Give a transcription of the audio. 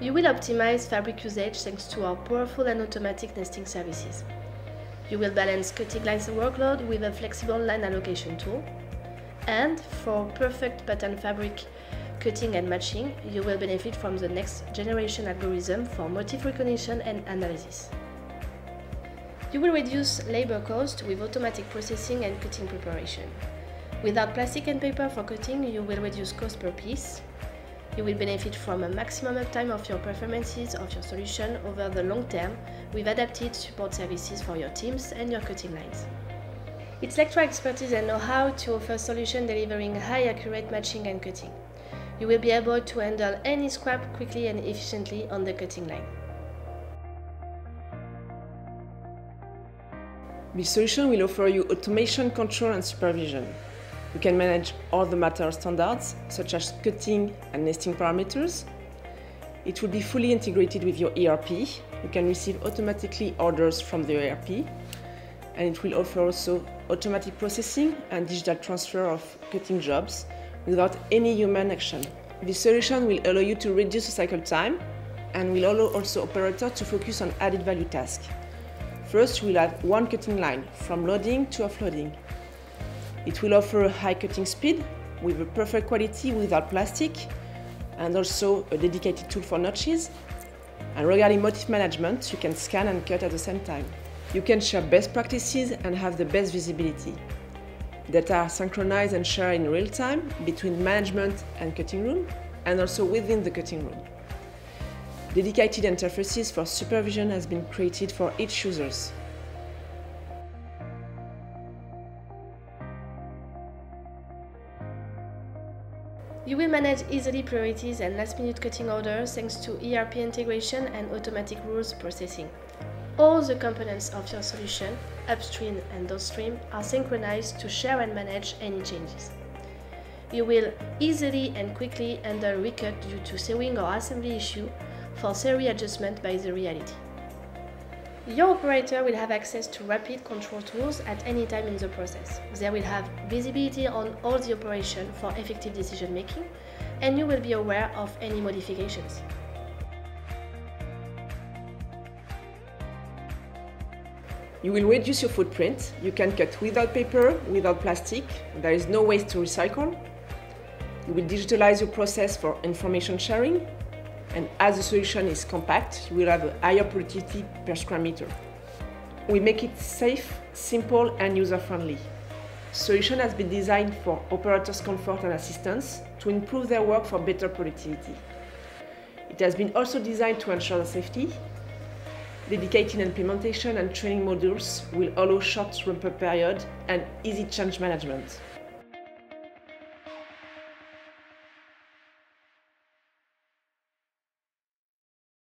You will optimize fabric usage thanks to our powerful and automatic nesting services. You will balance cutting lines workload with a flexible line allocation tool. And for perfect pattern fabric cutting and matching, you will benefit from the next generation algorithm for motif recognition and analysis. You will reduce labor cost with automatic processing and cutting preparation. Without plastic and paper for cutting, you will reduce cost per piece. You will benefit from a maximum uptime of your performances of your solution over the long term with adapted support services for your teams and your cutting lines. It's Lectra expertise and know-how to offer solutions delivering high accurate matching and cutting. You will be able to handle any scrap quickly and efficiently on the cutting line. This solution will offer you automation, control and supervision. You can manage all the material standards, such as cutting and nesting parameters. It will be fully integrated with your ERP. You can receive automatically orders from the ERP. And it will offer also automatic processing and digital transfer of cutting jobs without any human action. This solution will allow you to reduce the cycle time and will allow also operators to focus on added value tasks. First, we'll have one cutting line from loading to offloading. It will offer a high cutting speed with a perfect quality without plastic and also a dedicated tool for notches. And regarding motif management, you can scan and cut at the same time. You can share best practices and have the best visibility. Data are synchronized and shared in real time between management and cutting room and also within the cutting room. Dedicated interfaces for supervision has been created for each user. You will manage easily priorities and last-minute cutting orders thanks to ERP integration and automatic rules processing. All the components of your solution, upstream and downstream, are synchronized to share and manage any changes. You will easily and quickly handle recut due to sewing or assembly issue for theory adjustment by the reality. Your operator will have access to rapid control tools at any time in the process. They will have visibility on all the operation for effective decision making, and you will be aware of any modifications. You will reduce your footprint. You can cut without paper, without plastic. There is no waste to recycle. You will digitalize your process for information sharing. And as the solution is compact, you will have a higher productivity per square meter. We make it safe, simple and user-friendly. The solution has been designed for operators' comfort and assistance to improve their work for better productivity. It has been also designed to ensure the safety. Dedicated implementation and training modules will allow short ramp-up period and easy change management.